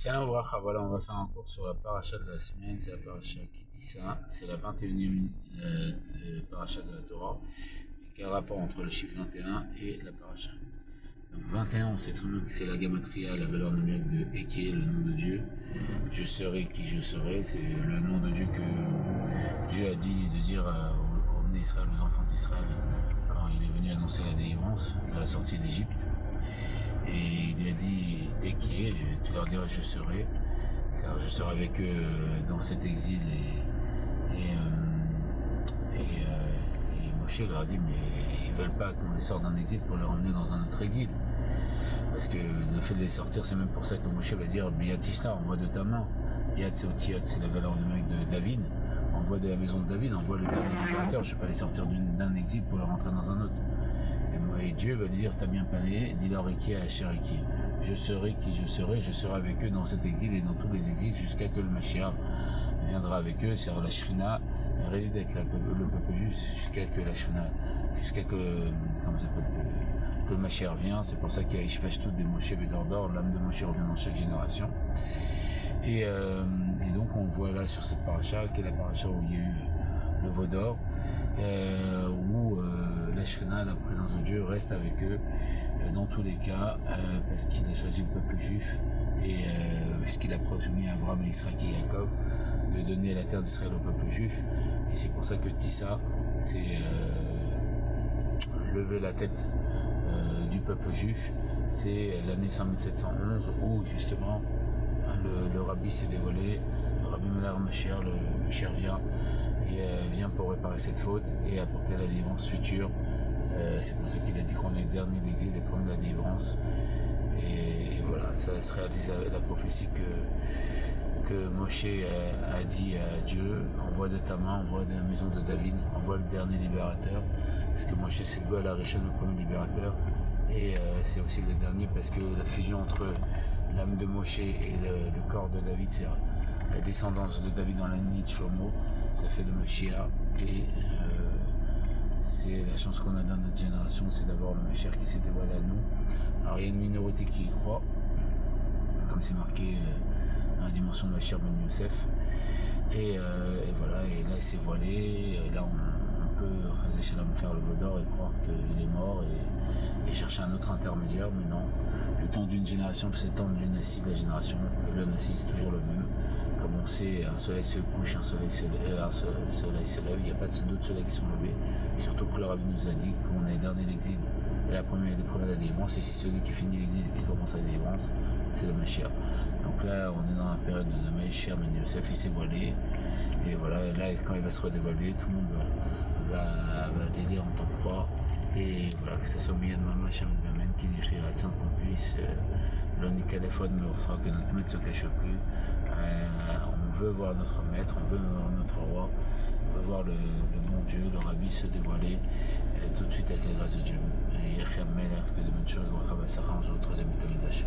Shalom Ouvracha, voilà, on va faire un cours sur la paracha de la semaine, c'est la paracha Kitissa, c'est la 21e paracha de la Torah. Et quel rapport entre le chiffre 21 et la paracha? Donc 21, on sait très bien que c'est la gamatria, la valeur numérique de Eke, le nom de Dieu. Je serai qui je serai, c'est le nom de Dieu que Dieu a dit de dire aux Israël, aux enfants d'Israël, quand il est venu annoncer la délivrance, la sortie d'Égypte. Et il lui a dit Eke, tu leur diras je serai. C'est-à-dire je serai avec eux dans cet exil et Moshe leur a dit mais ils veulent pas qu'on les sorte d'un exil pour les ramener dans un autre exil. Parce que le fait de les sortir, c'est même pour ça que Moshe va dire Biyad Tishla, envoie de ta main. Yad c'est Otiot, c'est la valeur numérique de David. Envoie de la maison de David, envoie le dernier libérateur. Je ne vais pas les sortir d'un exil pour les rentrer dans un autre. Et Dieu va lui dire t'as bien parlé, dis-leur Eki à Asher Eki. Je serai qui je serai avec eux dans cet exil et dans tous les exils jusqu'à que le Mashiach viendra avec eux, c'est-à-dire la Shrina réside avec le peuple juif jusqu'à que la Shrina, jusqu'à que, comment ça s'appelle, que le Mashiach vient. C'est pour ça qu'il y a Ishpashtout des Moshe Bedordor, l'âme de Moshe revient dans chaque génération. Et donc on voit là sur cette paracha, qui est la paracha où il y a eu le veau d'or, où la Shrina, la présence de Dieu, reste avec eux dans tous les cas, parce qu'il a choisi le peuple juif et parce qu'il a promis à Abraham, Israël et Jacob de donner la terre d'Israël au peuple juif. Et c'est pour ça que Tissa, c'est lever la tête du peuple juif. C'est l'année 5711 où justement le rabbi s'est dévoilé. Le rabbi Melar Mashiach, le Mashiach vient pour réparer cette faute et apporter la délivrance future. C'est pour ça qu'il a dit qu'on est le dernier d'exil et premier de la délivrance. Et voilà, ça se réalise la prophétie que Moshe a dit à Dieu, envoie de ta main, envoie de la maison de David, envoie le dernier libérateur. Parce que Moshe c'est le Goël Harishon, le premier libérateur. Et c'est aussi le dernier parce que la fusion entre l'âme de Moshe et le corps de David, c'est la descendance de David dans la lignée de Shlomo, ça fait le Mashiach. Et c'est la chance qu'on a dans notre génération, c'est d'avoir le Mashiach qui s'est dévoilé à nous. Alors il y a une minorité qui y croit, comme c'est marqué dans la dimension de Mashiach Ben Youssef. Et voilà, et là il s'est voilé, et là on peut faire le veau d'or et croire qu'il est mort et chercher un autre intermédiaire, mais non. Le temps d'une génération, c'est le temps du Nassi de la génération. Le Nassi, c'est toujours le même. Comme on sait, un soleil se couche, un soleil se lève. Il n'y a pas d'autres soleils qui sont levés. Surtout que le Rabbi nous a dit qu'on est dernier l'exil et les premiers de la délivrance. Et si celui qui finit l'exil et qui commence la délivrance, c'est le Mashiach. Donc là, on est dans la période de Mashiach Ben Youssef, il s'est voilé. Et voilà, là, quand il va se redévoiler, tout le monde va l'élire en tant que roi. Et voilà, que ce soit Miyad Mama, Shem Bamen, qui décrit qu'on puisse l'onikadéphone me fera que notre maître se cache plus. On veut voir notre maître, on veut voir notre roi, on veut voir le bon Dieu, le rabbi se dévoiler tout de suite avec la grâce de Dieu. Et Yachem Melech, que de bonnes choses, on se retrouve au troisième étage.